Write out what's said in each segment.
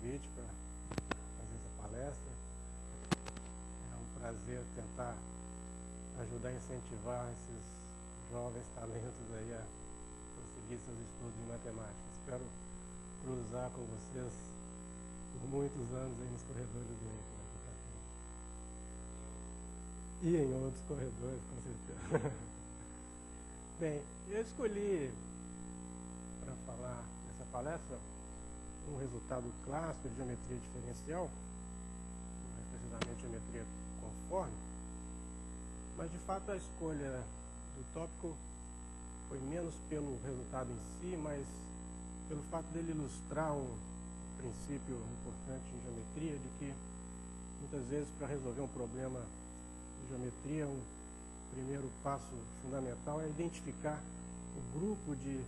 convite para fazer essa palestra. É um prazer tentar ajudar a incentivar esses jovens talentos aí a prosseguir seus estudos em matemática. Espero cruzar com vocês por muitos anos aí nos corredores do INPE daqui para frente. E em outros corredores, com certeza. Bem, eu escolhi para falar nessa palestra um resultado clássico de geometria diferencial, não é precisamente geometria conforme, mas de fato a escolha do tópico foi menos pelo resultado em si, mas pelo fato dele ilustrar um princípio importante em geometria, de que muitas vezes para resolver um problema de geometria, um primeiro passo fundamental é identificar o grupo de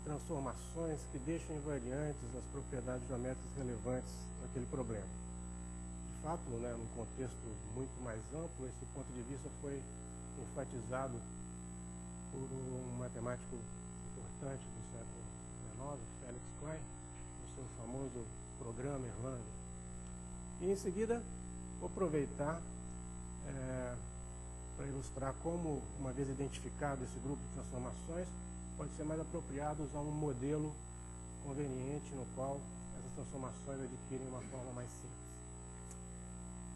transformações que deixam invariantes as propriedades geométricas relevantes naquele problema. De fato, né, num contexto muito mais amplo, esse ponto de vista foi enfatizado por um matemático importante do século XIX, Felix Klein, no seu famoso programa Erlang. E em seguida, vou aproveitar para ilustrar como, uma vez identificado esse grupo de transformações, pode ser mais apropriado usar um modelo conveniente no qual essas transformações adquirem uma forma mais simples.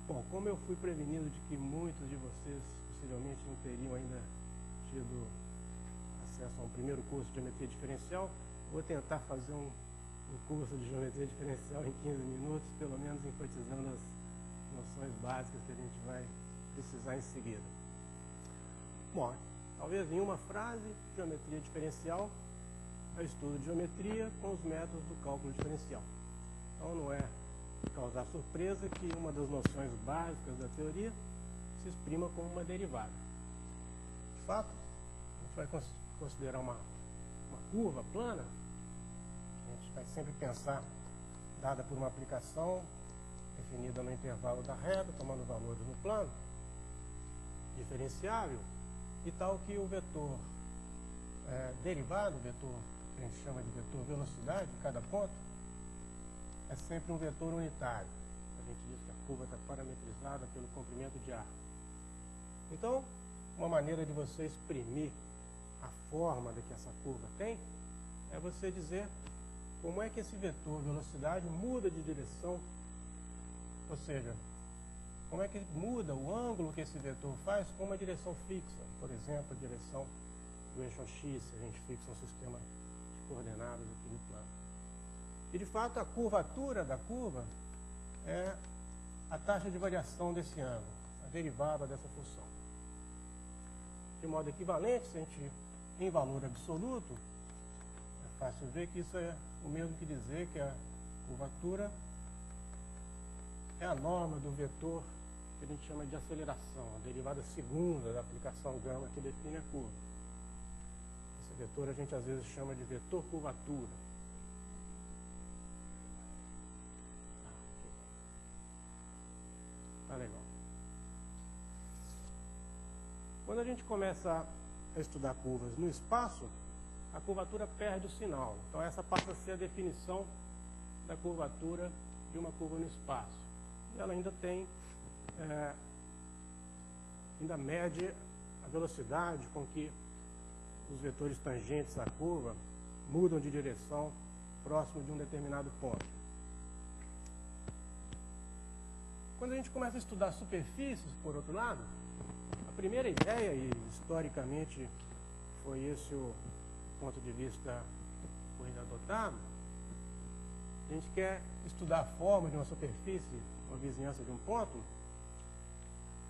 Bom, como eu fui prevenido de que muitos de vocês possivelmente não teriam ainda tido acesso a um primeiro curso de geometria diferencial, vou tentar fazer um curso de geometria diferencial em 15 minutos, pelo menos enfatizando as noções básicas que a gente vai precisar em seguida. Bom, talvez em uma frase, geometria diferencial é o estudo de geometria com os métodos do cálculo diferencial. Então não é causar surpresa que uma das noções básicas da teoria se exprima como uma derivada. De fato, a gente vai considerar uma curva plana, a gente vai sempre pensar dada por uma aplicação definida no intervalo da reta, tomando valores no plano, diferenciável, e tal que o vetor derivado, o vetor que a gente chama de vetor velocidade de cada ponto, é sempre um vetor unitário. A gente diz que a curva está parametrizada pelo comprimento de arco. Então, uma maneira de você exprimir a forma de que essa curva tem é você dizer como é que esse vetor velocidade muda de direção, ou seja, como é que muda o ângulo que esse vetor faz com uma direção fixa, por exemplo, a direção do eixo X, se a gente fixa um sistema de coordenadas aqui no plano. E, de fato, a curvatura da curva é a taxa de variação desse ângulo, a derivada dessa função. De modo equivalente, se a gente, em valor absoluto, é fácil ver que isso é o mesmo que dizer que a curvatura é a norma do vetor que a gente chama de aceleração, a derivada segunda da aplicação gama que define a curva. Esse vetor a gente às vezes chama de vetor curvatura. Tá legal. Quando a gente começa a estudar curvas no espaço, a curvatura perde o sinal. Então essa passa a ser a definição da curvatura de uma curva no espaço. E ela ainda tem, ainda mede a velocidade com que os vetores tangentes à curva mudam de direção próximo de um determinado ponto. Quando a gente começa a estudar superfícies, por outro lado, a primeira ideia, e historicamente foi esse o ponto de vista que foi adotado, a gente quer estudar a forma de uma superfície, uma vizinhança de um ponto,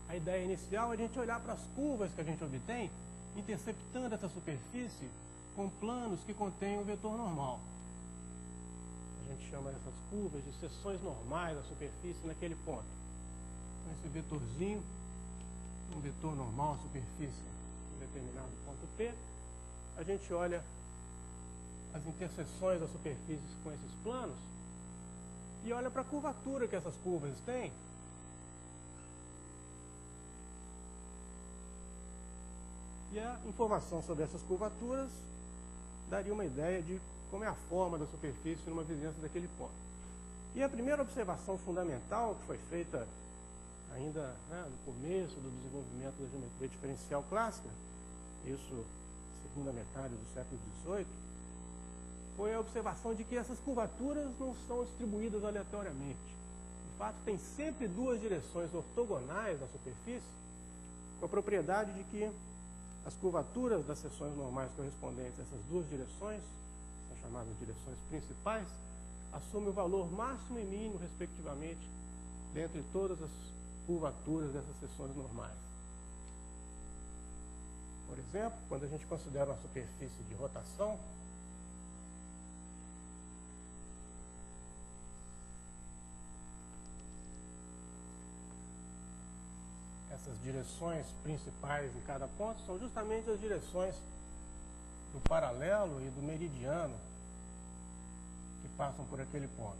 a ideia inicial é a gente olhar para as curvas que a gente obtém, interceptando essa superfície com planos que contêm um vetor normal. A gente chama essas curvas de seções normais da superfície naquele ponto. Então, esse vetorzinho, um vetor normal, superfície, em determinado ponto P, a gente olha as interseções das superfícies com esses planos e olha para a curvatura que essas curvas têm. E a informação sobre essas curvaturas daria uma ideia de como é a forma da superfície numa vizinhança daquele ponto. E a primeira observação fundamental que foi feita ainda no começo do desenvolvimento da geometria diferencial clássica, isso segunda metade do século XVIII, foi a observação de que essas curvaturas não são distribuídas aleatoriamente. De fato, tem sempre duas direções ortogonais na superfície, com a propriedade de que as curvaturas das seções normais correspondentes a essas duas direções, são chamadas direções principais, assumem o valor máximo e mínimo, respectivamente, dentre todas as curvaturas dessas seções normais. Por exemplo, quando a gente considera uma superfície de rotação, essas direções principais em cada ponto são justamente as direções do paralelo e do meridiano que passam por aquele ponto.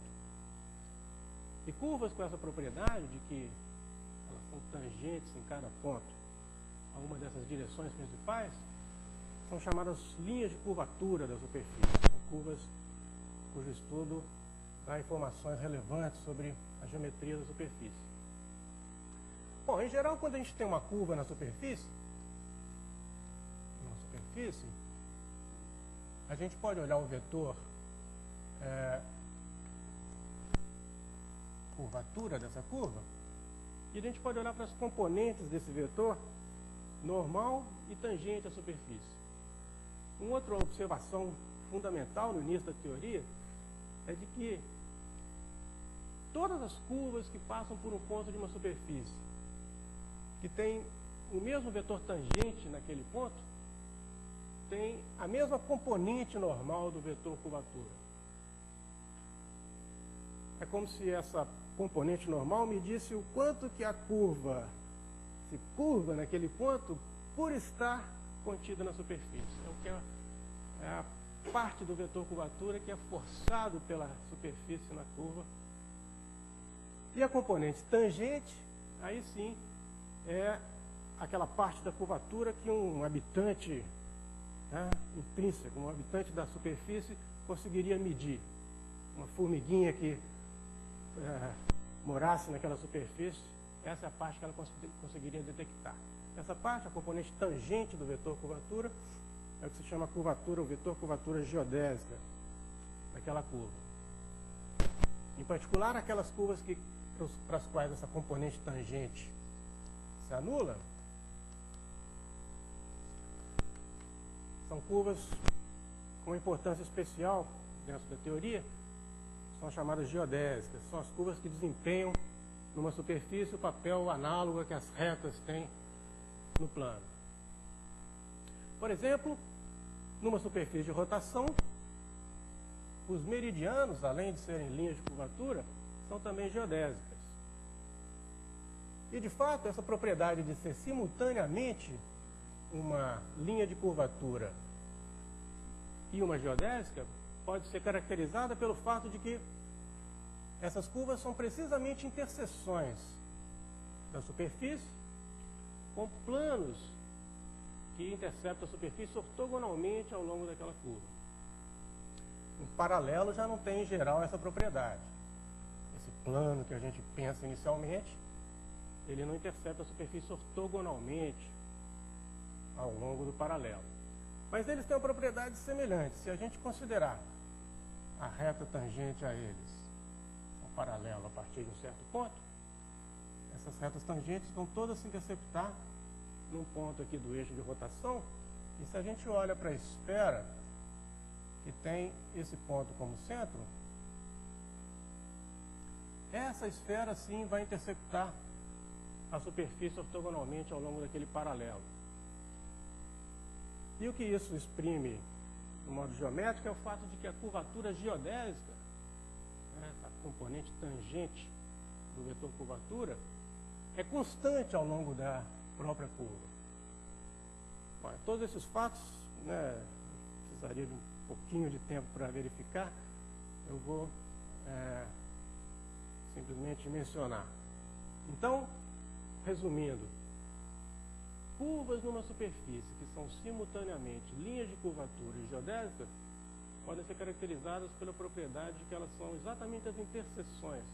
E curvas com essa propriedade de que elas são tangentes em cada ponto a uma dessas direções principais são chamadas linhas de curvatura da superfície. São curvas cujo estudo dá informações relevantes sobre a geometria da superfície. Bom, em geral, quando a gente tem uma curva na superfície, a gente pode olhar o vetor curvatura dessa curva, e a gente pode olhar para as componentes desse vetor normal e tangente à superfície. Uma outra observação fundamental no início da teoria é de que todas as curvas que passam por um ponto de uma superfície que tem o mesmo vetor tangente naquele ponto, tem a mesma componente normal do vetor curvatura. É como se essa componente normal medisse o quanto que a curva se curva naquele ponto por estar contida na superfície. É o que é a parte do vetor curvatura que é forçado pela superfície na curva. E a componente tangente, aí sim, é aquela parte da curvatura que um habitante intrínseco, um habitante da superfície conseguiria medir. Uma formiguinha que morasse naquela superfície, essa é a parte que ela conseguiria detectar. Essa parte, a componente tangente do vetor curvatura, é o que se chama curvatura, o vetor curvatura geodésica daquela curva. Em particular, aquelas curvas para as quais essa componente tangente se anula, são curvas com importância especial dentro da teoria, são chamadas geodésicas, são as curvas que desempenham numa superfície o papel análogo que as retas têm no plano. Por exemplo, numa superfície de rotação, os meridianos, além de serem linhas de curvatura, são também geodésicas. E, de fato, essa propriedade de ser simultaneamente uma linha de curvatura e uma geodésica pode ser caracterizada pelo fato de que essas curvas são precisamente interseções da superfície com planos que interceptam a superfície ortogonalmente ao longo daquela curva. Um paralelo já não tem, em geral, essa propriedade. Esse plano que a gente pensa inicialmente, ele não intercepta a superfície ortogonalmente ao longo do paralelo. Mas eles têm uma propriedade semelhante. Se a gente considerar a reta tangente a eles, um paralelo a partir de um certo ponto, essas retas tangentes vão todas se interceptar num ponto aqui do eixo de rotação, e se a gente olha para a esfera, que tem esse ponto como centro, essa esfera sim vai interceptar a superfície ortogonalmente ao longo daquele paralelo. E o que isso exprime, no modo geométrico, é o fato de que a curvatura geodésica, essa componente tangente do vetor curvatura, é constante ao longo da própria curva. Bom, todos esses fatos, precisaria de um pouquinho de tempo para verificar, eu vou simplesmente mencionar. Então, resumindo, curvas numa superfície que são simultaneamente linhas de curvatura e geodésicas podem ser caracterizadas pela propriedade de que elas são exatamente as interseções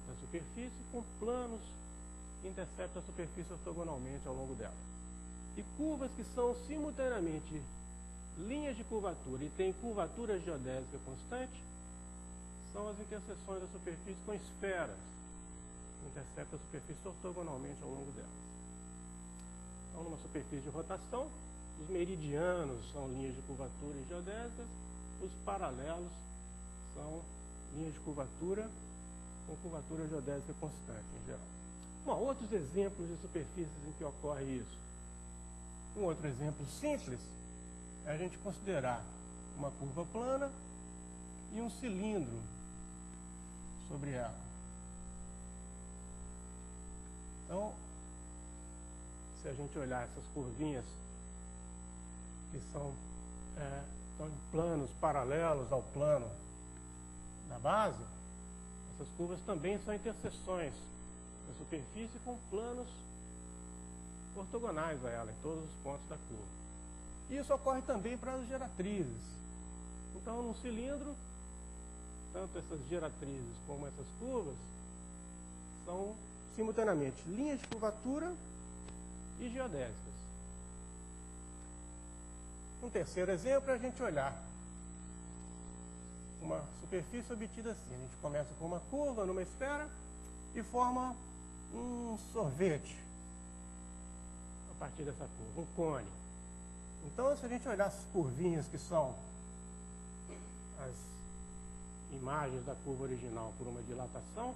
da superfície com planos que interceptam a superfície ortogonalmente ao longo dela. E curvas que são simultaneamente linhas de curvatura e têm curvatura geodésica constante são as interseções da superfície com esferas que interceptam a superfície ortogonalmente ao longo delas. Então, numa superfície de rotação, os meridianos são linhas de curvatura e geodésicas, os paralelos são linhas de curvatura com curvatura geodésica constante em geral. Bom, outros exemplos de superfícies em que ocorre isso. Um outro exemplo simples é a gente considerar uma curva plana e um cilindro sobre ela. Então, se a gente olhar essas curvinhas que estão em planos paralelos ao plano da base, essas curvas também são interseções da superfície com planos ortogonais a ela, em todos os pontos da curva. E isso ocorre também para as geratrizes. Então, num cilindro, tanto essas geratrizes como essas curvas são simultaneamente linhas de curvatura e geodésicas. Um terceiro exemplo é a gente olhar uma superfície obtida assim. A gente começa com uma curva numa esfera e forma um sorvete a partir dessa curva, um cone. Então, se a gente olhar essas curvinhas que são as imagens da curva original por uma dilatação,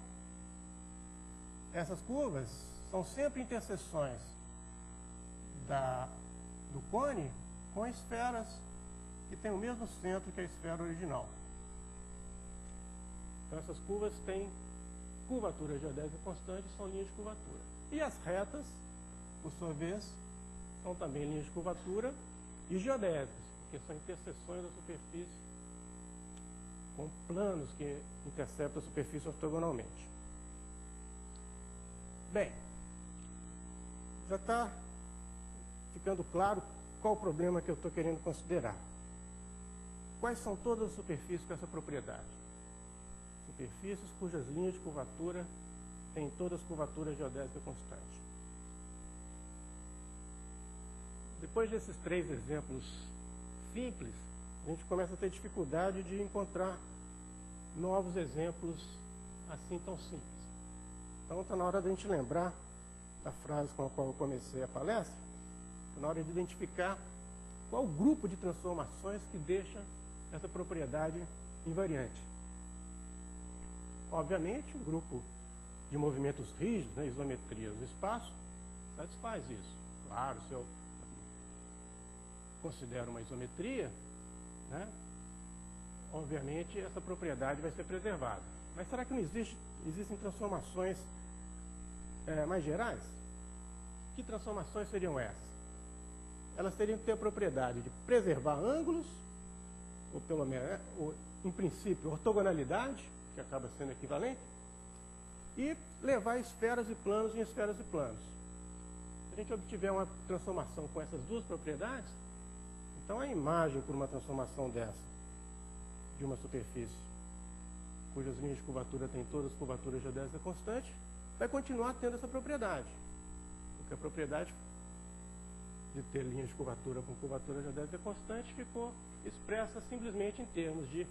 essas curvas são sempre interseções do cone com esferas que têm o mesmo centro que a esfera original. Então, essas curvas têm curvatura geodésica constante, são linhas de curvatura. E as retas, por sua vez, são também linhas de curvatura e geodésicas, porque são interseções da superfície com planos que interceptam a superfície ortogonalmente. Bem, já está ficando claro qual o problema que eu estou querendo considerar. Quais são todas as superfícies com essa propriedade? Superfícies cujas linhas de curvatura têm todas curvatura geodésica constante. Depois desses três exemplos simples, a gente começa a ter dificuldade de encontrar novos exemplos assim tão simples. Então está na hora de a gente lembrar da frase com a qual eu comecei a palestra, está na hora de identificar qual o grupo de transformações que deixa essa propriedade invariante. Obviamente, o grupo de movimentos rígidos, né, isometrias do espaço, satisfaz isso. Claro, se eu considero uma isometria, né, obviamente essa propriedade vai ser preservada. Mas será que não existem transformações mais gerais? Que transformações seriam essas? Elas teriam que ter a propriedade de preservar ângulos, ou pelo menos, em princípio, ortogonalidade, que acaba sendo equivalente, e levar esferas e planos em esferas e planos. Se a gente obtiver uma transformação com essas duas propriedades, então a imagem por uma transformação dessa, de uma superfície cujas linhas de curvatura têm todas as curvaturas geodésicas constantes, vai continuar tendo essa propriedade. Porque a propriedade de ter linhas de curvatura com curvatura geodésica constante ficou expressa simplesmente em termos de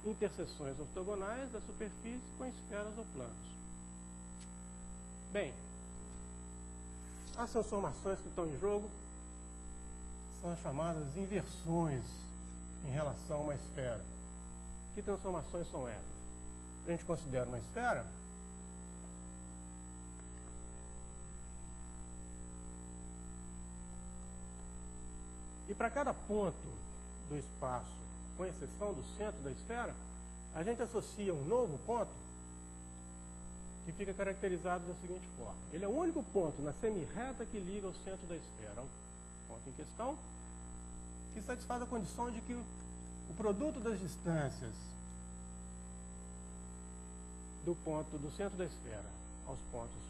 interseções ortogonais da superfície com esferas ou planos. Bem, as transformações que estão em jogo são as chamadas inversões em relação a uma esfera. Que transformações são essas? A gente considera uma esfera, e para cada ponto do espaço, com exceção do centro da esfera, a gente associa um novo ponto que fica caracterizado da seguinte forma. Ele é o único ponto na semirreta que liga ao centro da esfera. O ponto em questão que satisfaz a condição de que o produto das distâncias do ponto do centro da esfera aos pontos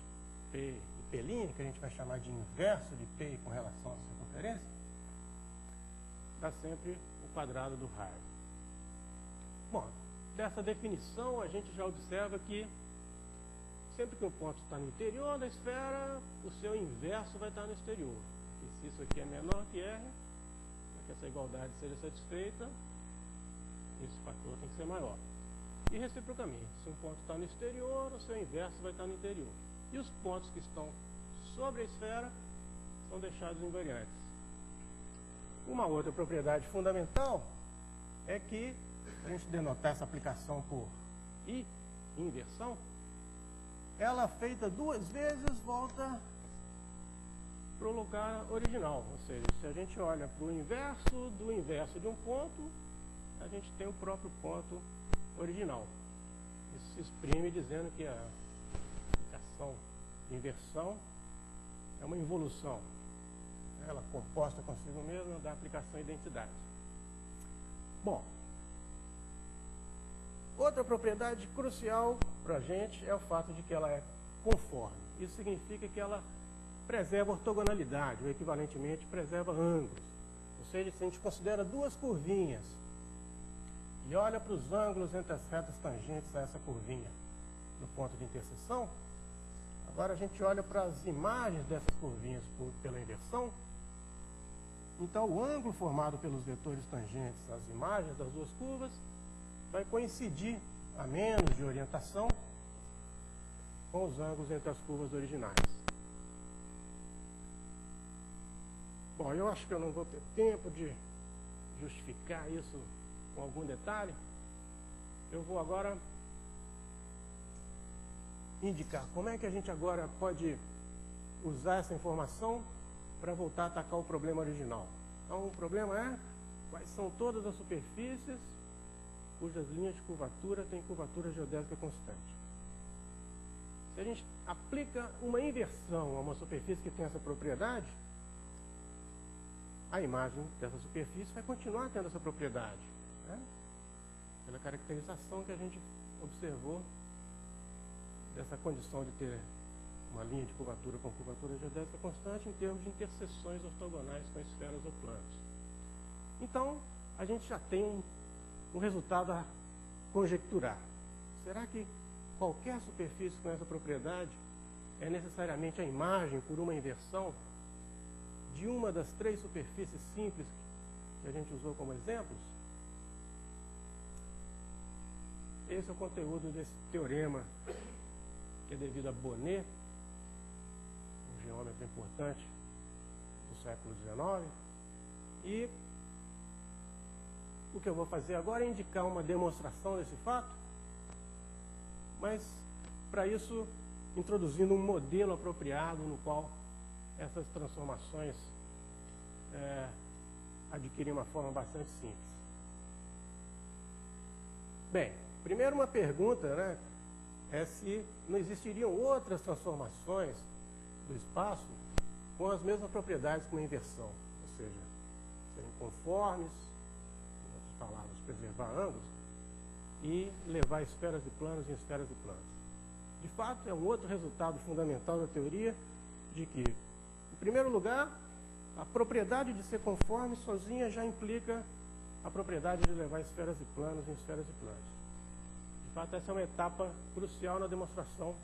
P e P', que a gente vai chamar de inverso de P com relação à circunferência, dá sempre o quadrado do raio. Bom, dessa definição a gente já observa que sempre que o ponto está no interior da esfera, o seu inverso vai estar no exterior. E se isso aqui é menor que R, para que essa igualdade seja satisfeita, esse fator tem que ser maior. E reciprocamente, se um ponto está no exterior, o seu inverso vai estar no interior. E os pontos que estão sobre a esfera são deixados invariantes. Uma outra propriedade fundamental é que, para a gente denotar essa aplicação por I, inversão, ela feita duas vezes volta para o lugar original. Ou seja, se a gente olha para o inverso do inverso de um ponto, a gente tem o próprio ponto original. Isso se exprime dizendo que a aplicação de inversão é uma involução. Ela composta consigo mesma da aplicação identidade. Bom, outra propriedade crucial para a gente é o fato de que ela é conforme. Isso significa que ela preserva ortogonalidade, ou equivalentemente preserva ângulos. Ou seja, se a gente considera duas curvinhas e olha para os ângulos entre as retas tangentes a essa curvinha no ponto de interseção, agora a gente olha para as imagens dessas curvinhas pela inversão. Então, o ângulo formado pelos vetores tangentes às imagens das duas curvas vai coincidir, a menos de orientação, com os ângulos entre as curvas originais. Bom, eu acho que eu não vou ter tempo de justificar isso com algum detalhe. Eu vou agora indicar como é que a gente agora pode usar essa informação para voltar a atacar o problema original. Então, o problema é quais são todas as superfícies cujas linhas de curvatura têm curvatura geodésica constante. Se a gente aplica uma inversão a uma superfície que tem essa propriedade, a imagem dessa superfície vai continuar tendo essa propriedade, né? Pela caracterização que a gente observou dessa condição de ter uma linha de curvatura com curvatura geodésica constante em termos de interseções ortogonais com esferas ou planos. Então, a gente já tem um resultado a conjecturar. Será que qualquer superfície com essa propriedade é necessariamente a imagem por uma inversão de uma das três superfícies simples que a gente usou como exemplos? Esse é o conteúdo desse teorema que é devido a Bonnet, um geômetra importante do século XIX. E o que eu vou fazer agora é indicar uma demonstração desse fato, mas para isso introduzindo um modelo apropriado no qual essas transformações adquirem uma forma bastante simples. Bem, primeiro uma pergunta, né, é se não existiriam outras transformações do espaço com as mesmas propriedades que uma inversão, ou seja, serem conformes, em outras palavras, preservar ângulos, e levar esferas de planos em esferas de planos. De fato, é um outro resultado fundamental da teoria de que, em primeiro lugar, a propriedade de ser conforme sozinha já implica a propriedade de levar esferas de planos em esferas de planos. De fato, essa é uma etapa crucial na demonstração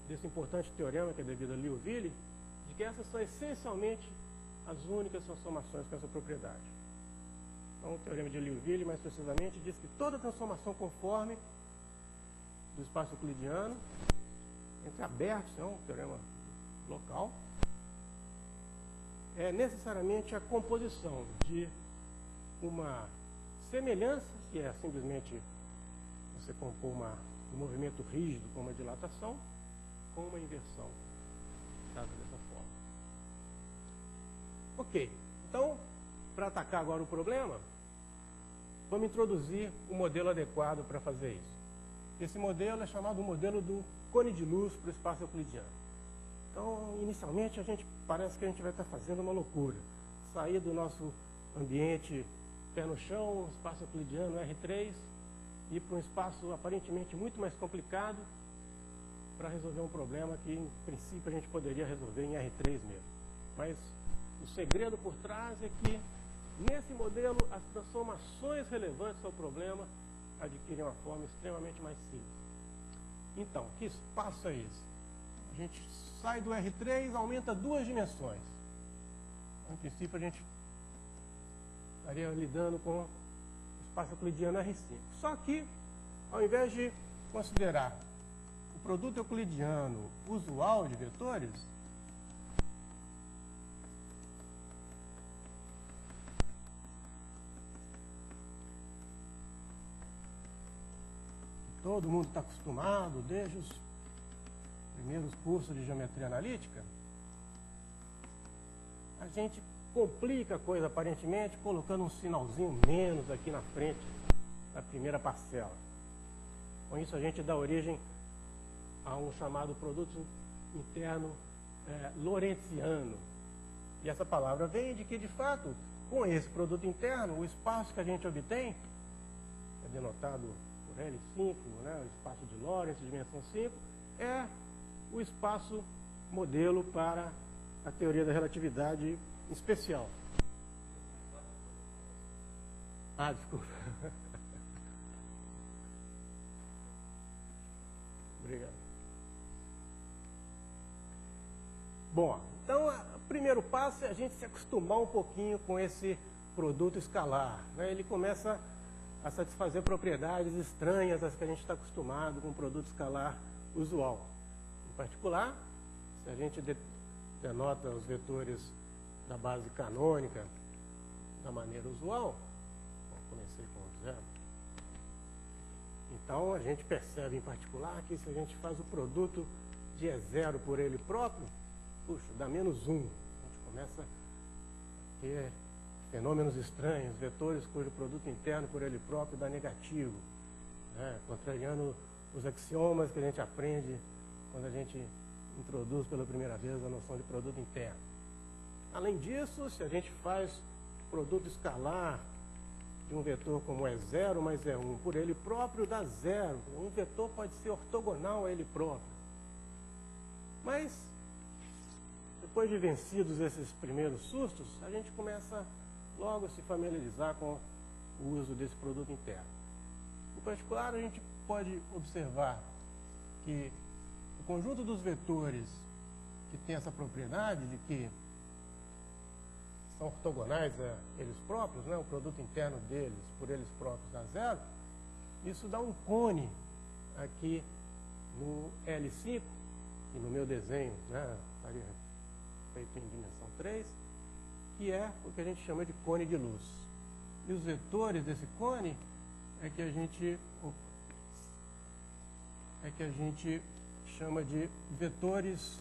desse importante teorema que é devido a Liouville, de que essas são essencialmente as únicas transformações com essa propriedade. Então, o teorema de Liouville, mais precisamente, diz que toda transformação conforme do espaço euclidiano, entre abertos, é um teorema local, é necessariamente a composição de uma semelhança, que é simplesmente você compor um movimento rígido com uma dilatação, com uma inversão, dada dessa forma. Ok, então, para atacar agora o problema, vamos introduzir um modelo adequado para fazer isso. Esse modelo é chamado o modelo do cone de luz para o espaço euclidiano. Então, inicialmente, parece que a gente vai estar fazendo uma loucura. Sair do nosso ambiente pé no chão, espaço euclidiano R3, ir para um espaço aparentemente muito mais complicado para resolver um problema que, em princípio, a gente poderia resolver em R3 mesmo. Mas o segredo por trás é que Nesse modelo, as transformações relevantes ao problema adquirem uma forma extremamente mais simples. Então, que espaço é esse? A gente sai do R3, aumenta 2 dimensões. Em princípio, a gente estaria lidando com o espaço euclidiano R5. Só que, ao invés de considerar o produto euclidiano usual de vetores, todo mundo está acostumado desde os primeiros cursos de geometria analítica, a gente complica a coisa aparentemente colocando um sinalzinho menos aqui na frente da primeira parcela. Com isso a gente dá origem a um chamado produto interno lorentziano. E essa palavra vem de que, de fato, com esse produto interno, o espaço que a gente obtém, é denotado por L5, né, o espaço de Lorentz, dimensão 5, é o espaço modelo para a teoria da relatividade especial. Ah, desculpa. Obrigado. Bom, então o primeiro passo é a gente se acostumar um pouquinho com esse produto escalar, né? Ele começa a satisfazer propriedades estranhas às que a gente está acostumado com o produto escalar usual. Em particular, se a gente denota os vetores da base canônica da maneira usual, comecei com 0. Então a gente percebe em particular que se a gente faz o produto de E0 por ele próprio, puxa, dá -1. A gente começa a ter fenômenos estranhos, vetores cujo produto interno por ele próprio dá negativo, né? Contrariando os axiomas que a gente aprende quando a gente introduz pela primeira vez a noção de produto interno. Além disso, se a gente faz produto escalar de um vetor como E0 mais E1 por ele próprio, dá 0. Um vetor pode ser ortogonal a ele próprio. Mas, depois de vencidos esses primeiros sustos, a gente começa logo a se familiarizar com o uso desse produto interno. Em particular, a gente pode observar que o conjunto dos vetores que tem essa propriedade de que são ortogonais a eles próprios, né, o produto interno deles por eles próprios dá 0, isso dá um cone aqui no L5, e no meu desenho, né, estaria feito em dimensão 3, que é o que a gente chama de cone de luz. E os vetores desse cone é que a gente chama de vetores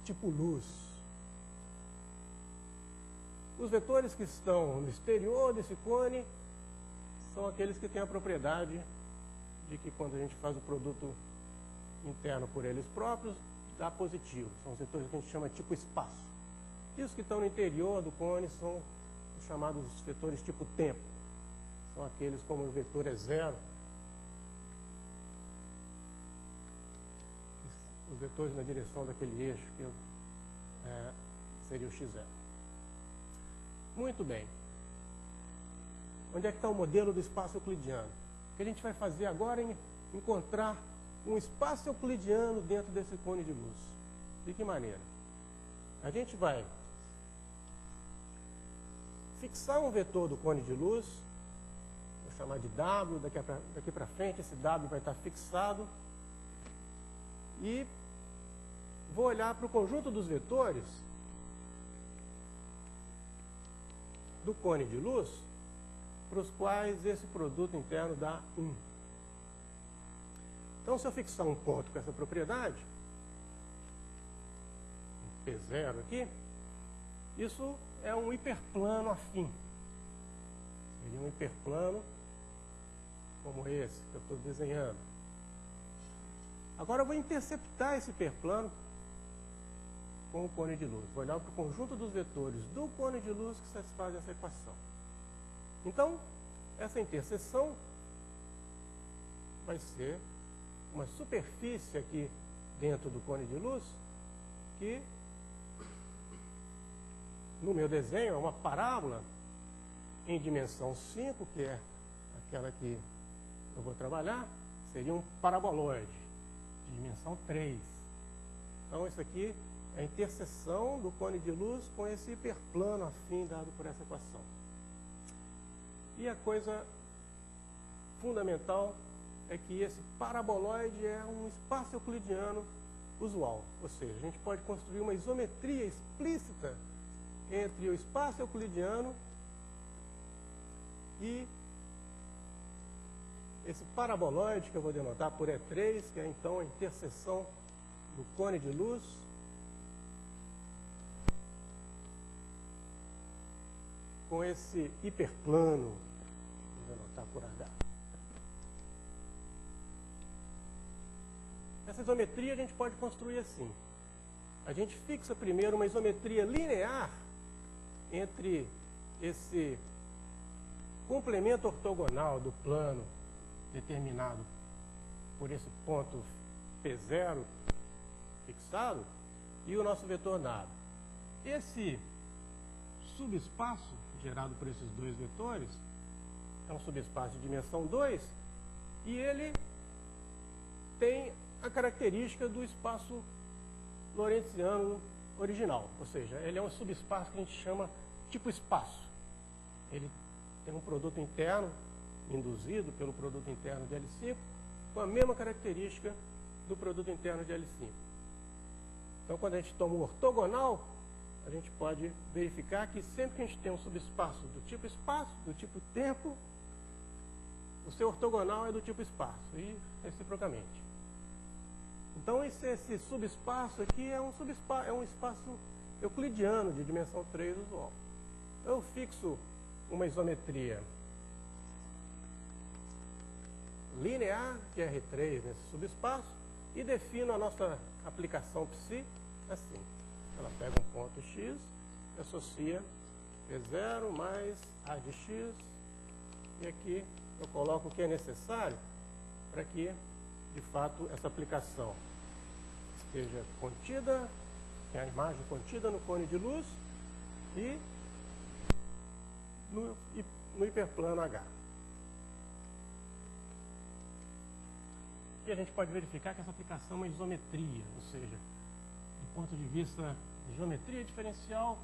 tipo luz. Os vetores que estão no exterior desse cone são aqueles que têm a propriedade de que quando a gente faz o produto interno por eles próprios, dá positivo. São os vetores que a gente chama tipo espaço. E os que estão no interior do cone são os chamados vetores tipo tempo. São aqueles como o vetor é 0. Os vetores na direção daquele eixo, que seria o x0. Muito bem. Onde é que está o modelo do espaço euclidiano? O que a gente vai fazer agora é encontrar um espaço euclidiano dentro desse cone de luz. De que maneira? A gente vai fixar um vetor do cone de luz, vou chamar de W, daqui para frente esse W vai estar fixado, e vou olhar para o conjunto dos vetores do cone de luz, para os quais esse produto interno dá 1. Então, se eu fixar um ponto com essa propriedade, P0 aqui, isso é um hiperplano afim. Seria um hiperplano como esse que eu estou desenhando. Agora eu vou interceptar esse hiperplano com o cone de luz. Vou olhar para o conjunto dos vetores do cone de luz que satisfaz essa equação. Então, essa interseção vai ser uma superfície aqui dentro do cone de luz que, no meu desenho, é uma parábola em dimensão 5, que é aquela que eu vou trabalhar, seria um paraboloide de dimensão 3. Então, isso aqui é a interseção do cone de luz com esse hiperplano afim dado por essa equação. E a coisa fundamental é que esse paraboloide é um espaço euclidiano usual. Ou seja, a gente pode construir uma isometria explícita entre o espaço euclidiano e esse paraboloide, que eu vou denotar por E3, que é então a interseção do cone de luz com esse hiperplano, vou denotar por H. Essa isometria a gente pode construir assim. A gente fixa primeiro uma isometria linear entre esse complemento ortogonal do plano determinado por esse ponto P0 fixado e o nosso vetor nada. Esse subespaço gerado por esses dois vetores é um subespaço de dimensão 2 e ele tem a característica do espaço lorentziano original, ou seja, ele é um subespaço que a gente chama tipo espaço. Ele tem um produto interno induzido pelo produto interno de L5 com a mesma característica do produto interno de L5. Então, quando a gente toma o ortogonal, a gente pode verificar que sempre que a gente tem um subespaço do tipo espaço, do tipo tempo, o seu ortogonal é do tipo espaço e reciprocamente. Então, esse subespaço aqui é um espaço euclidiano de dimensão 3 usual. Eu fixo uma isometria linear, que é R3 nesse subespaço, e defino a nossa aplicação psi assim. Ela pega um ponto x, associa P0 mais A de x, e aqui eu coloco o que é necessário para que, de fato, essa aplicação esteja contida, tem a imagem contida no cone de luz e no hiperplano H. E a gente pode verificar que essa aplicação é uma isometria, ou seja, do ponto de vista de geometria diferencial,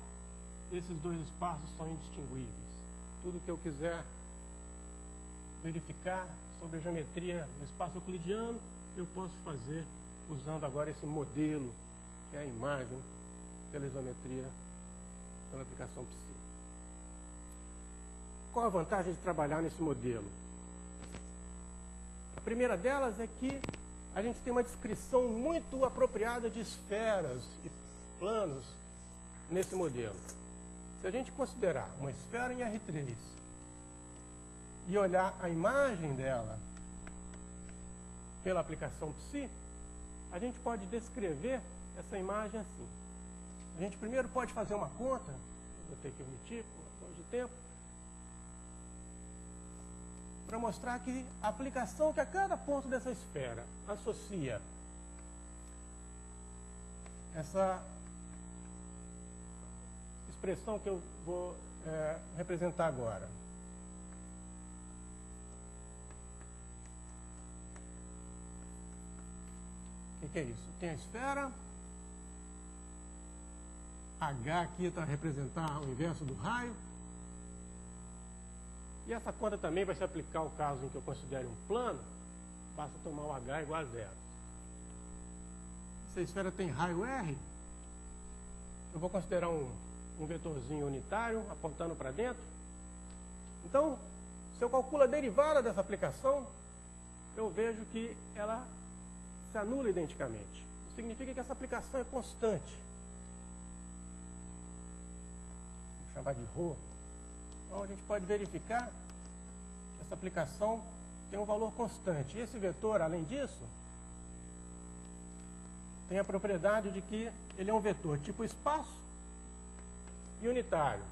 esses dois espaços são indistinguíveis. Tudo que eu quiser verificar sobre a geometria do espaço euclidiano, eu posso fazer usando agora esse modelo, que é a imagem pela isometria pela aplicação psi. Qual a vantagem de trabalhar nesse modelo? A primeira delas é que a gente tem uma descrição muito apropriada de esferas e planos nesse modelo. Se a gente considerar uma esfera em R3 e olhar a imagem dela pela aplicação psi, a gente pode descrever essa imagem assim. A gente primeiro pode fazer uma conta, vou ter que omitir por causa de tempo, para mostrar que a aplicação que a cada ponto dessa esfera associa essa expressão que eu vou representar agora. O que é isso? Tem a esfera, H aqui está a representar o inverso do raio, e essa conta também vai se aplicar ao caso em que eu considere um plano, basta tomar o H igual a 0. Se a esfera tem raio R, eu vou considerar um vetorzinho unitário apontando para dentro. Então, se eu calculo a derivada dessa aplicação, eu vejo que ela se anula identicamente. Isso significa que essa aplicação é constante. Vou chamar de ρ. Então, a gente pode verificar que essa aplicação tem um valor constante. E esse vetor, além disso, tem a propriedade de que ele é um vetor tipo espaço e unitário.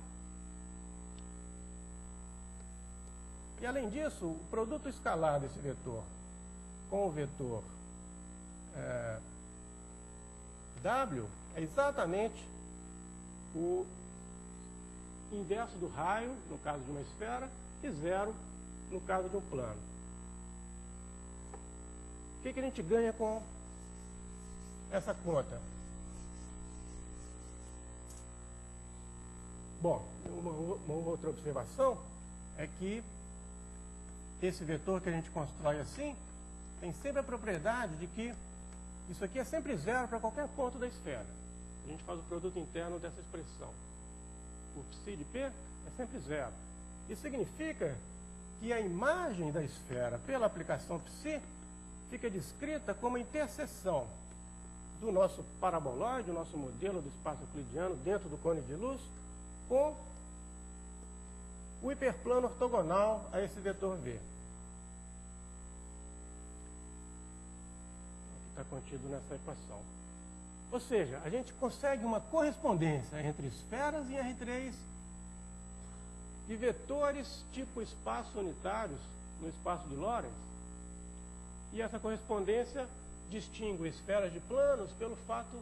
E, além disso, o produto escalar desse vetor com o vetor W é exatamente o inverso do raio, no caso de uma esfera, e 0 no caso de um plano. O que a gente ganha com essa conta? Bom, uma outra observação é que esse vetor que a gente constrói assim tem sempre a propriedade de que isso aqui é sempre 0 para qualquer ponto da esfera. A gente faz o produto interno dessa expressão. O psi de P é sempre 0. Isso significa que a imagem da esfera pela aplicação psi fica descrita como a interseção do nosso paraboloide, o nosso modelo do espaço euclidiano dentro do cone de luz, com o hiperplano ortogonal a esse vetor V. Que está contido nessa equação. Ou seja, a gente consegue uma correspondência entre esferas em R3 e vetores tipo espaço unitários no espaço de Lorentz. E essa correspondência distingue esferas de planos pelo fato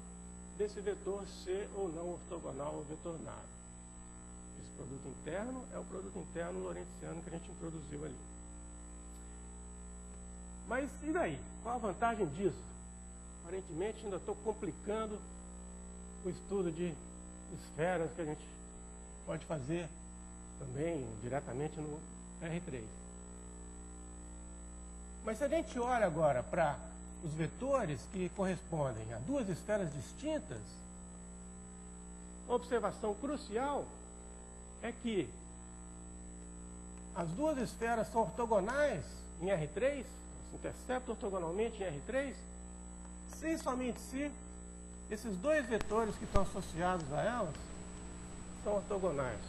desse vetor ser ou não ortogonal ao vetor nada. Esse produto interno é o produto interno lorentziano que a gente introduziu ali. Mas e daí? Qual a vantagem disso? Aparentemente ainda estou complicando o estudo de esferas que a gente pode fazer também diretamente no R3. Mas se a gente olha agora para os vetores que correspondem a duas esferas distintas, a observação crucial é que as duas esferas são ortogonais em R3, se interceptam ortogonalmente em R3, se e somente se esses dois vetores que estão associados a elas são ortogonais.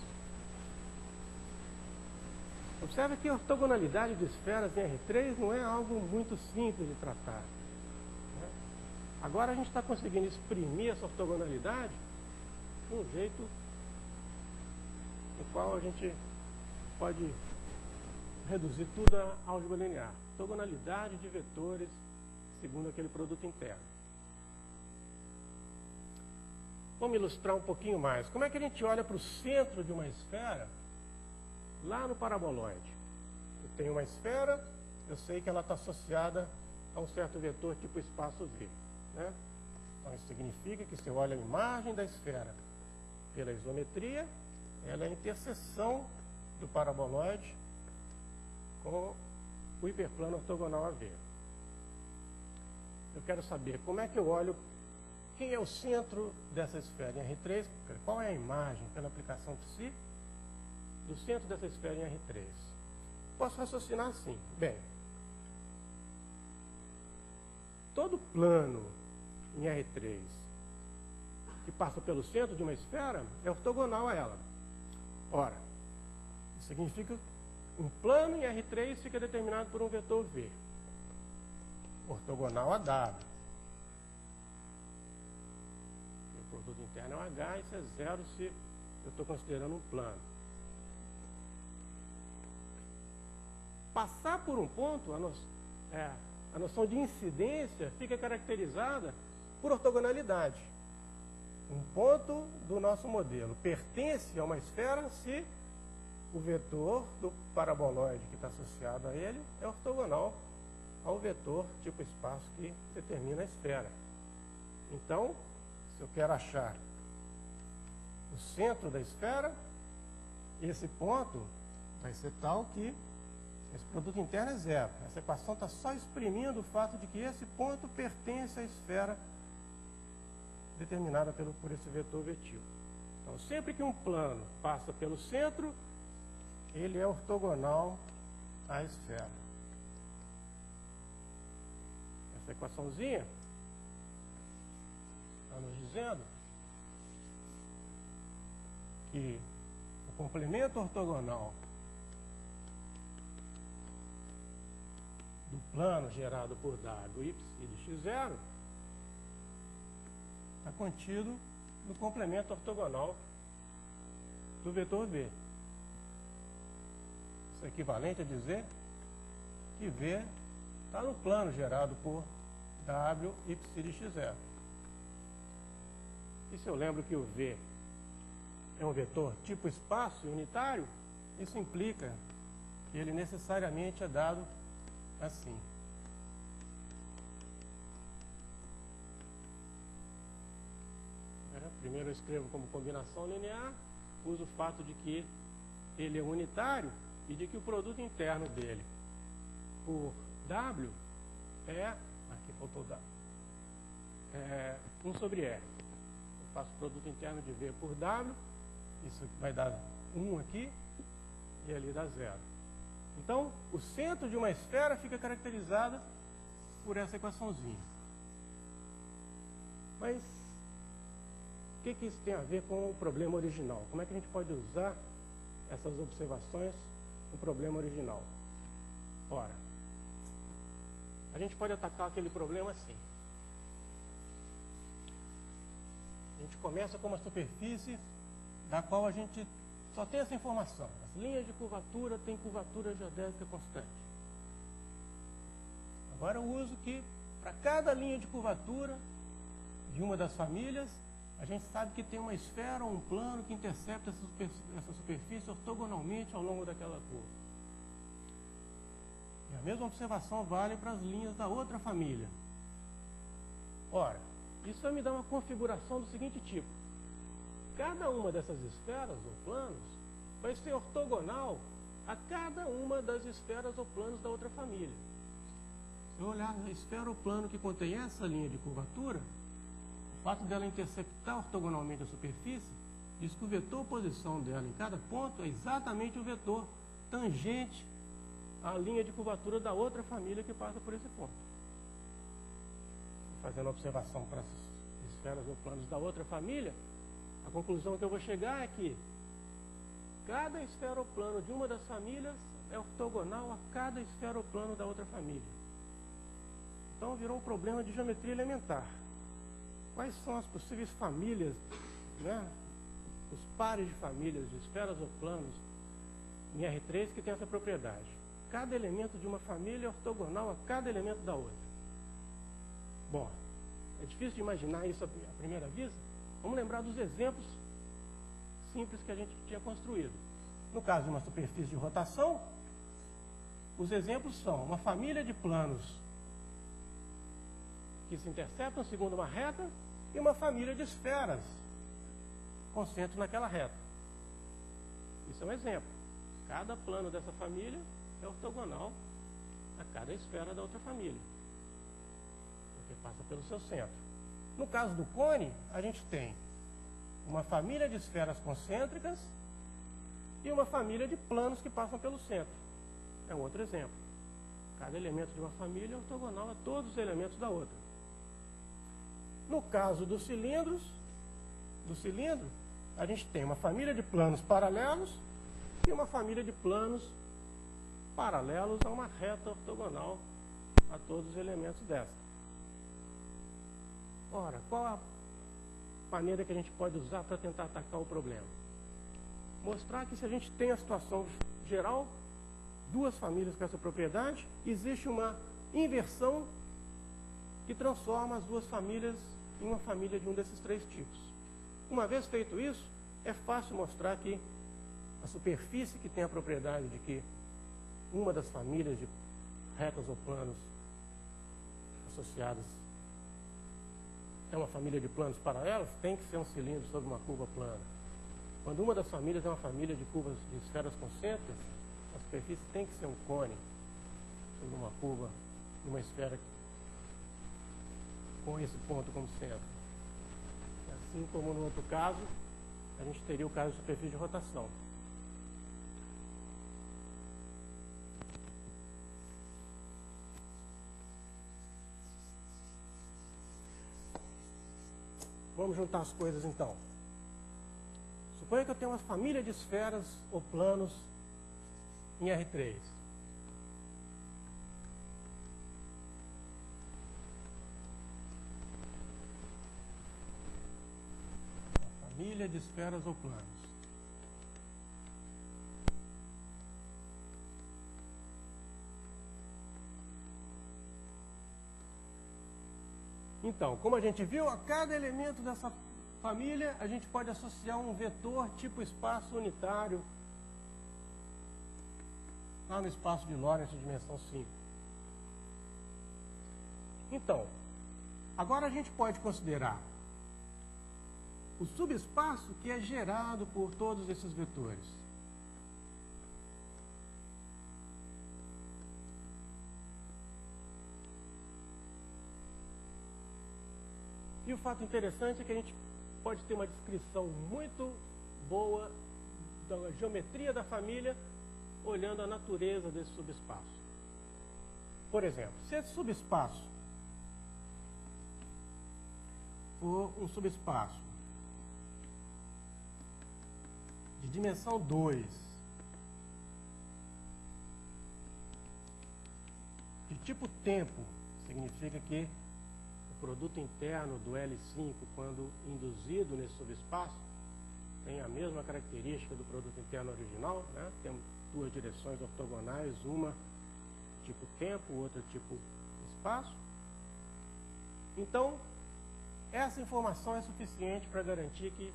Observe que a ortogonalidade de esferas em R3 não é algo muito simples de tratar. Agora a gente está conseguindo exprimir essa ortogonalidade de um jeito no qual a gente pode reduzir tudo a álgebra linear. Ortogonalidade de vetores segundo aquele produto interno. Vamos ilustrar um pouquinho mais. Como é que a gente olha para o centro de uma esfera lá no paraboloide? Eu tenho uma esfera, eu sei que ela está associada a um certo vetor tipo espaço V. Né? Então isso significa que se eu olho a imagem da esfera pela isometria, ela é a interseção do paraboloide com o hiperplano ortogonal a V. Eu quero saber como é que eu olho, quem é o centro dessa esfera em R3, qual é a imagem pela aplicação psi do centro dessa esfera em R3. Posso raciocinar assim. Bem, todo plano em R3 que passa pelo centro de uma esfera é ortogonal a ela. Ora, isso significa que um plano em R3 fica determinado por um vetor V, ortogonal a W. O produto interno é um H, isso é 0 se eu estou considerando um plano. Passar por um ponto, a noção de incidência fica caracterizada por ortogonalidade. Um ponto do nosso modelo pertence a uma esfera se o vetor do paraboloide que está associado a ele é ortogonal ao vetor tipo espaço que determina a esfera. Então, se eu quero achar o centro da esfera, esse ponto vai ser tal que esse produto interno é 0. Essa equação está só exprimindo o fato de que esse ponto pertence à esfera determinada por esse vetor vetil. Então, sempre que um plano passa pelo centro, ele é ortogonal à esfera. Essa equaçãozinha está nos dizendo que o complemento ortogonal do plano gerado por W y de x0 está contido no complemento ortogonal do vetor V. Isso é equivalente a dizer que V está no plano gerado por W y de x0. E se eu lembro que o V é um vetor tipo espaço e unitário, isso implica que ele necessariamente é dado assim. Primeiro eu escrevo como combinação linear, uso o fato de que ele é unitário e de que o produto interno dele por W aqui faltou W, 1 sobre R. Eu faço o produto interno de V por W, isso vai dar 1 aqui, e ali dá 0. Então, o centro de uma esfera fica caracterizado por essa equaçãozinha. Mas, o que isso tem a ver com o problema original? Como é que a gente pode usar essas observações no problema original? Ora, a gente pode atacar aquele problema assim. A gente começa com uma superfície da qual a gente só tem essa informação. As linhas de curvatura têm curvatura geodésica constante. Agora eu uso que para cada linha de curvatura de uma das famílias, a gente sabe que tem uma esfera ou um plano que intercepta essa superfície ortogonalmente ao longo daquela curva. E a mesma observação vale para as linhas da outra família. Ora, isso vai me dar uma configuração do seguinte tipo. Cada uma dessas esferas ou planos vai ser ortogonal a cada uma das esferas ou planos da outra família. Se eu olhar a esfera ou plano que contém essa linha de curvatura, o fato dela interceptar ortogonalmente a superfície diz que o vetor posição dela em cada ponto é exatamente o vetor tangente à linha de curvatura da outra família que passa por esse ponto. Fazendo observação para as esferas ou planos da outra família, a conclusão que eu vou chegar é que cada esfera ou plano de uma das famílias é ortogonal a cada esfera ou plano da outra família. Então virou um problema de geometria elementar. Quais são as possíveis famílias, os pares de famílias de esferas ou planos em R3 que tem essa propriedade? Cada elemento de uma família é ortogonal a cada elemento da outra. Bom, é difícil de imaginar isso à primeira vista. Vamos lembrar dos exemplos simples que a gente tinha construído. No caso de uma superfície de rotação, os exemplos são uma família de planos que se interceptam segundo uma reta e uma família de esferas com centro naquela reta. Isso é um exemplo. Cada plano dessa família é ortogonal a cada esfera da outra família, porque passa pelo seu centro. No caso do cone, a gente tem uma família de esferas concêntricas e uma família de planos que passam pelo centro. É um outro exemplo. Cada elemento de uma família é ortogonal a todos os elementos da outra. No caso dos cilindros, a gente tem uma família de planos paralelos e uma família de planos paralelos a uma reta ortogonal a todos os elementos dessa. Ora, qual a maneira que a gente pode usar para tentar atacar o problema? Mostrar que se a gente tem a situação geral, duas famílias com essa propriedade, existe uma inversão que transforma as duas famílias em uma família de um desses três tipos. Uma vez feito isso, é fácil mostrar que a superfície que tem a propriedade de que uma das famílias de retas ou planos associadas é uma família de planos paralelos, tem que ser um cilindro sobre uma curva plana. Quando uma das famílias é uma família de curvas de esferas concêntricas, a superfície tem que ser um cone sobre uma curva de uma esfera com esse ponto como centro. Assim como no outro caso, a gente teria o caso de superfície de rotação. Vamos juntar as coisas então. Suponha que eu tenho uma família de esferas ou planos em R3. Uma família de esferas ou planos. Então, como a gente viu, a cada elemento família, a gente pode associar um vetor tipo espaço unitário lá no espaço de Lorentz de dimensão 5. Então, agora a gente pode considerar o subespaço que é gerado por todos esses vetores. E o fato interessante é que a gente pode ter uma descrição muito boa da geometria da família olhando a natureza desse subespaço. Por exemplo, se esse subespaço for um subespaço de dimensão 2, de tipo tempo, significa que o produto interno do L5, quando induzido nesse subespaço, tem a mesma característica do produto interno original, né? Temos duas direções ortogonais, uma tipo tempo, outra tipo espaço. Então, essa informação é suficiente para garantir que...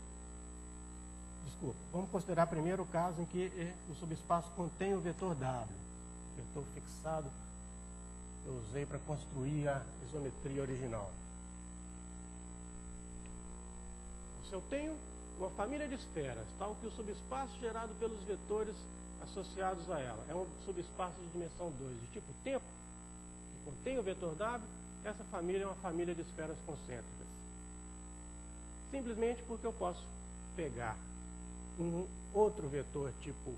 Desculpa, vamos considerar primeiro o caso em que o subespaço contém o vetor W, o vetor fixado que eu usei para construir a isometria original. Se eu tenho uma família de esferas, tal que o subespaço gerado pelos vetores associados a ela é um subespaço de dimensão 2, de tipo tempo, que contém o vetor W, essa família é uma família de esferas concêntricas. Simplesmente porque eu posso pegar um outro vetor tipo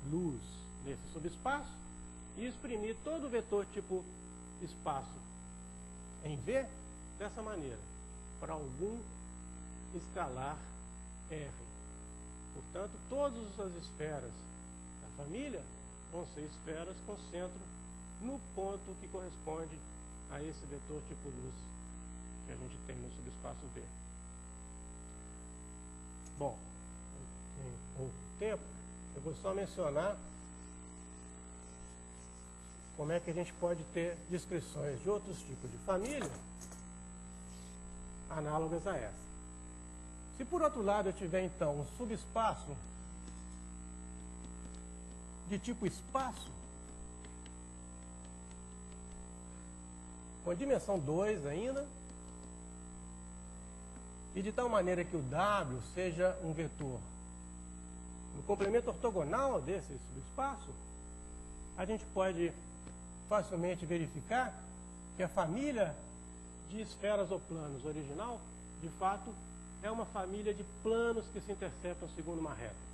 luz nesse subespaço e exprimir todo o vetor tipo espaço em V dessa maneira, para algum escalar R. Portanto, todas as esferas da família vão ser esferas com centro no ponto que corresponde a esse vetor tipo luz que a gente tem no subespaço V. Bom, com o tempo, eu vou só mencionar como é que a gente pode ter descrições de outros tipos de família análogas a essa. Se por outro lado eu tiver então um subespaço de tipo espaço, com a dimensão 2 ainda, e de tal maneira que o W seja um vetor no complemento ortogonal desse subespaço, a gente pode facilmente verificar que a família de esferas ou planos original, de fato, é uma família de planos que se interceptam segundo uma reta.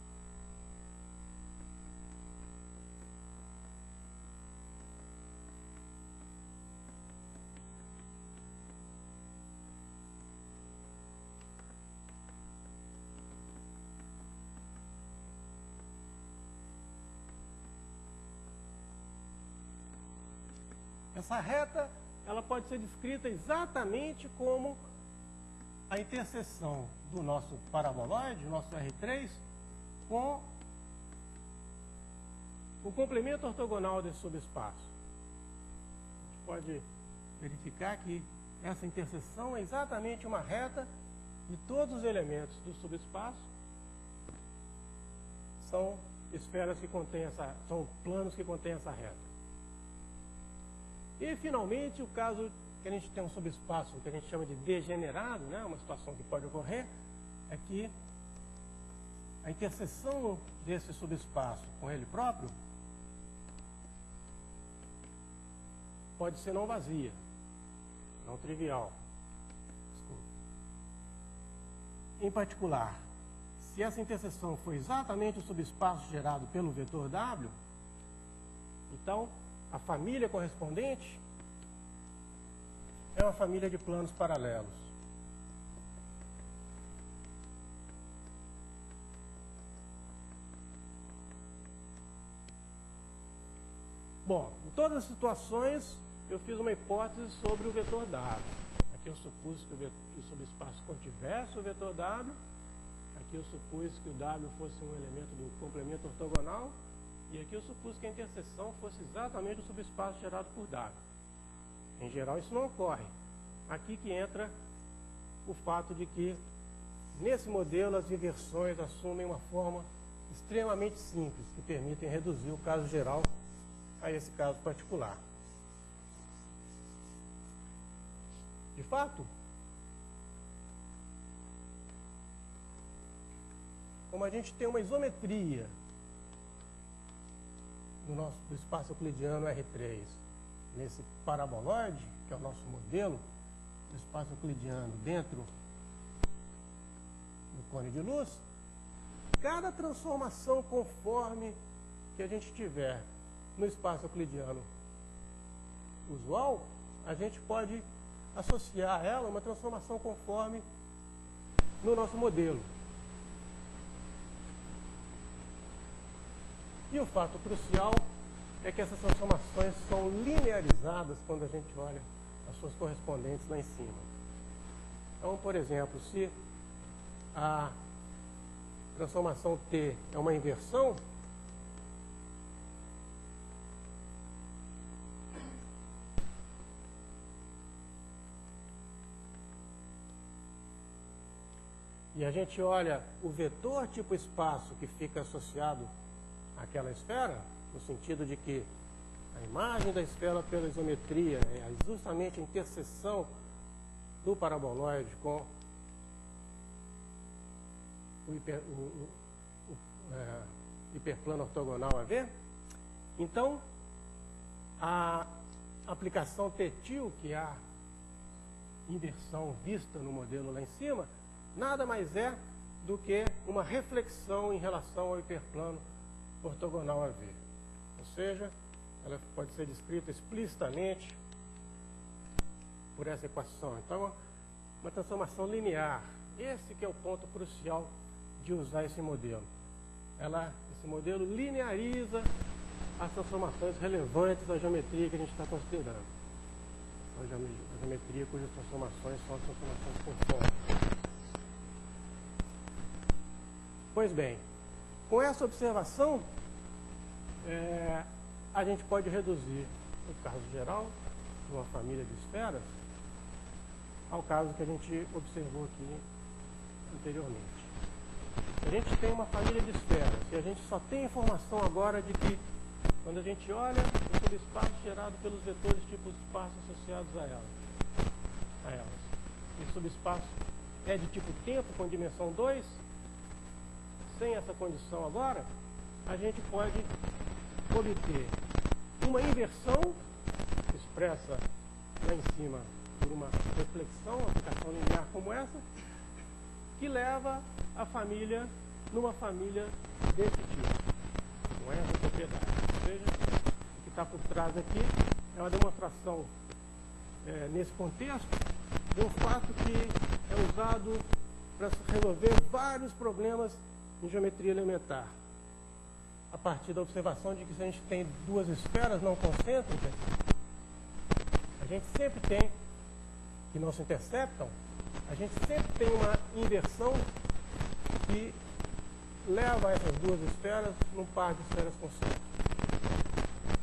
Essa reta, ela pode ser descrita exatamente como a interseção do nosso paraboloide, o nosso R3, com o complemento ortogonal desse subespaço. A gente pode verificar que essa interseção é exatamente uma reta e todos os elementos do subespaço são esferas que contêm são planos que contêm essa reta. E, finalmente, o caso que a gente tem um subespaço que a gente chama de degenerado, né, uma situação que pode ocorrer, é que a interseção desse subespaço com ele próprio pode ser não vazia, não trivial. Desculpa. Em particular, se essa interseção for exatamente o subespaço gerado pelo vetor W, então a família correspondente é uma família de planos paralelos. Bom, em todas as situações eu fiz uma hipótese sobre o vetor W. Aqui eu supus que o subespaço contivesse o vetor W. Aqui eu supus que o W fosse um elemento do complemento ortogonal. E aqui eu supus que a interseção fosse exatamente o subespaço gerado por W. Em geral, isso não ocorre. Aqui que entra o fato de que, nesse modelo, as inversões assumem uma forma extremamente simples, que permitem reduzir o caso geral a esse caso particular. De fato, como a gente tem uma isometria do espaço euclidiano R3 nesse paraboloide, que é o nosso modelo do espaço euclidiano dentro do cone de luz, cada transformação conforme que a gente tiver no espaço euclidiano usual, a gente pode associar a ela uma transformação conforme no nosso modelo. E o fato crucial é que essas transformações são linearizadas quando a gente olha as suas correspondentes lá em cima. Então, por exemplo, se a transformação T é uma inversão, e a gente olha o vetor tipo espaço que fica associado àquela esfera, no sentido de que a imagem da esfera pela isometria é justamente a interseção do paraboloide com o hiperplano ortogonal AV. Então, a aplicação T-til, que é a inversão vista no modelo lá em cima, nada mais é do que uma reflexão em relação ao hiperplano ortogonal AV. Ou seja, ela pode ser descrita explicitamente por essa equação. Então, uma transformação linear. Esse que é o ponto crucial de usar esse modelo. Esse modelo lineariza as transformações relevantes da geometria que a gente está considerando. A geometria cujas transformações são as transformações conformes. Pois bem, com essa observação, a gente pode reduzir o caso geral de uma família de esferas ao caso que a gente observou aqui anteriormente. A gente tem uma família de esferas e a gente só tem informação agora de que, quando a gente olha o subespaço gerado pelos vetores tipo espaço associados a elas, esse subespaço é de tipo tempo com dimensão 2, sem essa condição agora, a gente pode obter uma inversão expressa lá em cima por uma reflexão, uma aplicação linear como essa, que leva a família numa família desse tipo, com essa propriedade. Ou seja, o que está por trás aqui é uma demonstração, nesse contexto, de um fato que é usado para resolver vários problemas em geometria elementar, a partir da observação de que, se a gente tem duas esferas não concêntricas, a gente sempre tem, que não se interceptam, a gente sempre tem uma inversão que leva essas duas esferas num par de esferas concêntricas.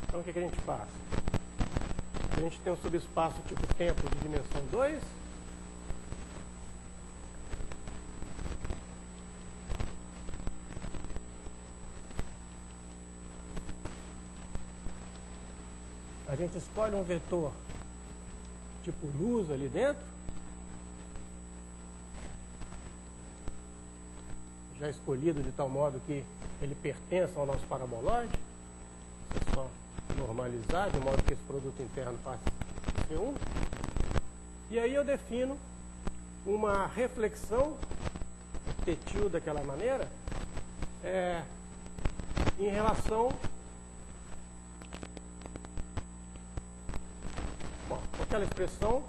Então, o que a gente faz? A gente tem um subespaço tipo tempo de dimensão 2, a gente escolhe um vetor tipo luz ali dentro, já escolhido de tal modo que ele pertence ao nosso paraboloide. É só normalizar, de modo que esse produto interno passe C1. E aí eu defino uma reflexão T-til daquela maneira, em relação com aquela expressão,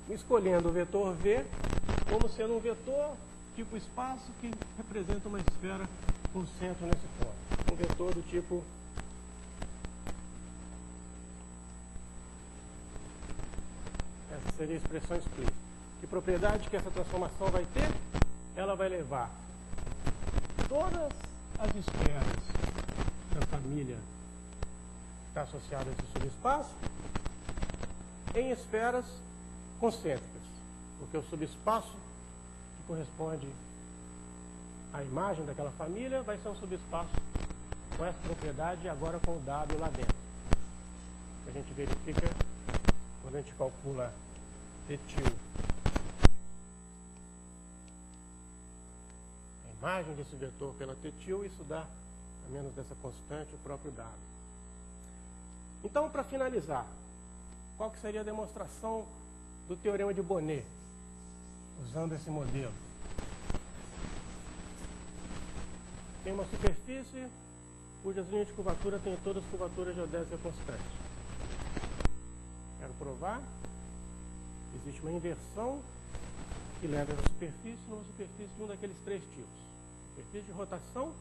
escolhendo o vetor V como sendo um vetor tipo espaço que representa uma esfera com centro nesse ponto. Um vetor do tipo essa seria a expressão explícita. Que propriedade que essa transformação vai ter? Ela vai levar todas as esferas da família que está associada a esse subespaço em esferas concêntricas, porque o subespaço que corresponde à imagem daquela família vai ser um subespaço com essa propriedade, agora com o W lá dentro. A gente verifica quando a gente calcula T-til. A imagem desse vetor pela T-til, isso dá, a menos dessa constante, o próprio W. Então, para finalizar, qual que seria a demonstração do teorema de Bonnet, usando esse modelo? Tem uma superfície cujas linhas de curvatura têm todas as curvaturas geodésicas constantes. Quero provar. Existe uma inversão que leva essa superfície numa superfície de um daqueles três tipos. Superfície de rotação,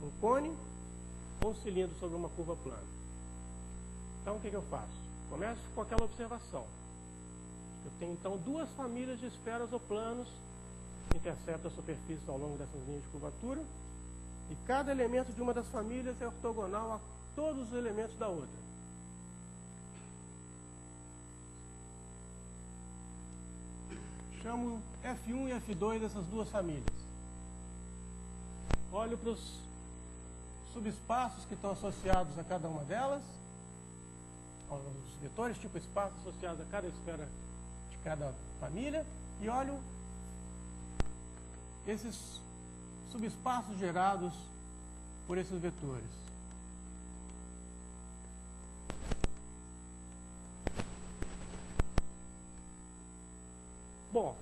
um cone ou um cilindro sobre uma curva plana. Então, o que eu faço? Começo com aquela observação. Eu tenho, então, duas famílias de esferas ou planos que interceptam a superfície ao longo dessas linhas de curvatura. E cada elemento de uma das famílias é ortogonal a todos os elementos da outra. Chamo F1 e F2 dessas duas famílias. Olho para os subespaços que estão associados a cada uma delas, os vetores tipo espaço associados a cada esfera de cada família, e olho esses subespaços gerados por esses vetores. Bom,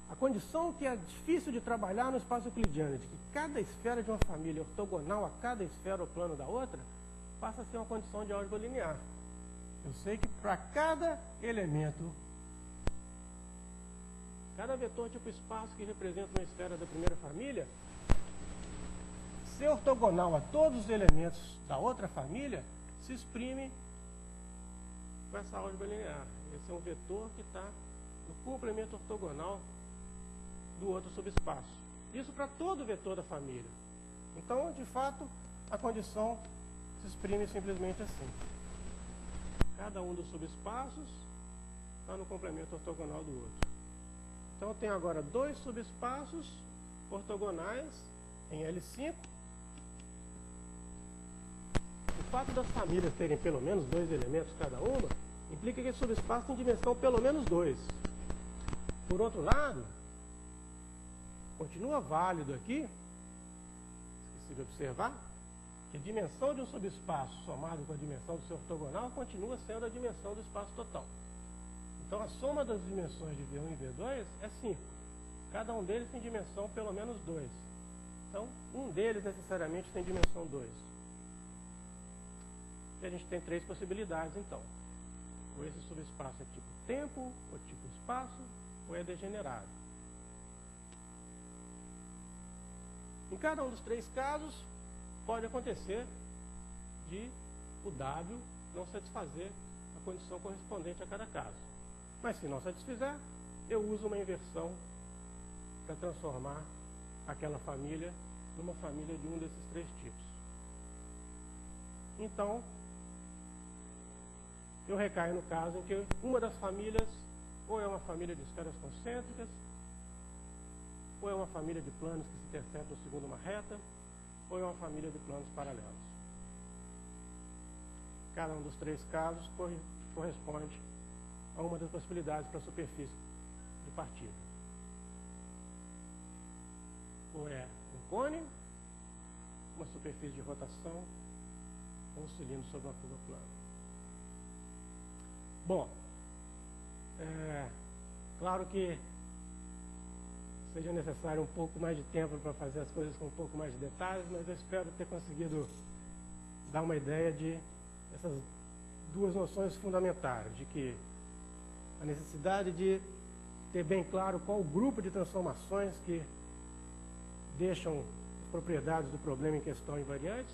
a condição que é difícil de trabalhar no espaço euclidiano, de que cada esfera de uma família é ortogonal a cada esfera ou plano da outra, passa a ser uma condição de álgebra linear. Eu sei que para cada elemento, cada vetor tipo espaço que representa uma esfera da primeira família, ser ortogonal a todos os elementos da outra família, se exprime com essa álgebra linear. Esse é um vetor que está no complemento ortogonal do outro subespaço. Isso para todo vetor da família. Então, de fato, a condição se exprime simplesmente assim. Cada um dos subespaços está no complemento ortogonal do outro. Então, eu tenho agora dois subespaços ortogonais em L5. O fato das famílias terem pelo menos dois elementos cada uma, implica que esse subespaço tem dimensão pelo menos 2. Por outro lado, continua válido aqui, esqueci de observar, que a dimensão de um subespaço somado com a dimensão do seu ortogonal continua sendo a dimensão do espaço total. Então, a soma das dimensões de V1 e V2 é 5. Cada um deles tem dimensão pelo menos 2. Então, um deles necessariamente tem dimensão 2. E a gente tem três possibilidades, então. Ou esse subespaço é tipo tempo, ou tipo espaço, ou é degenerado. Em cada um dos três casos, pode acontecer de o W não satisfazer a condição correspondente a cada caso. Mas se não satisfizer, eu uso uma inversão para transformar aquela família numa família de um desses três tipos. Então, eu recaio no caso em que uma das famílias ou é uma família de esferas concêntricas, ou é uma família de planos que se interceptam segundo uma reta, ou é uma família de planos paralelos. Cada um dos três casos corresponde a uma das possibilidades para a superfície de partida. Ou é um cone, uma superfície de rotação, ou um cilindro sobre uma curva plana. Bom, claro que seja necessário um pouco mais de tempo para fazer as coisas com um pouco mais de detalhes, mas eu espero ter conseguido dar uma ideia de essas duas noções fundamentais, de que a necessidade de ter bem claro qual o grupo de transformações que deixam as propriedades do problema em questão invariantes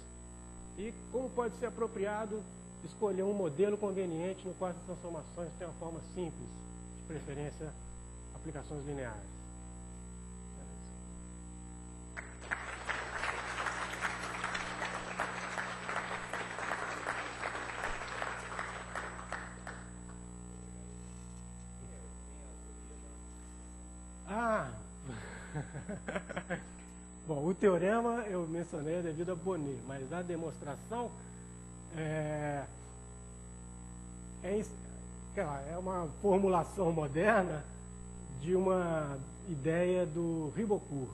e como pode ser apropriado escolher um modelo conveniente no qual as transformações têm uma forma simples, de preferência aplicações lineares. Bom, o teorema eu mencionei devido a Bonnet, mas a demonstração é uma formulação moderna de uma ideia do Ribocourt.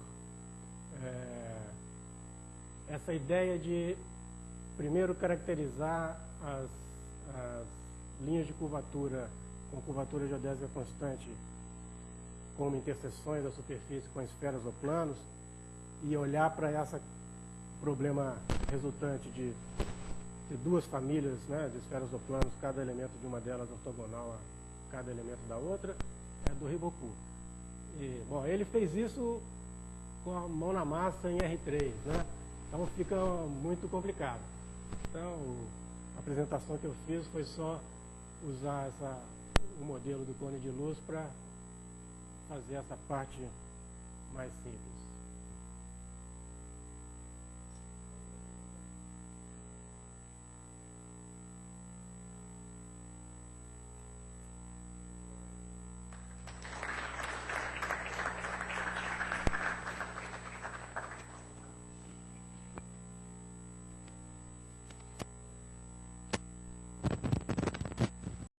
Essa ideia de primeiro caracterizar as linhas de curvatura com curvatura geodésica constante como interseções da superfície com esferas ou planos e olhar para esse problema resultante de duas famílias, né, de esferas ou planos, cada elemento de uma delas ortogonal a cada elemento da outra, é do Ribocourt. Bom, ele fez isso com a mão na massa em R3, né? Então fica muito complicado. Então, a apresentação que eu fiz foi só usar o modelo do cone de luz para fazer essa parte mais simples.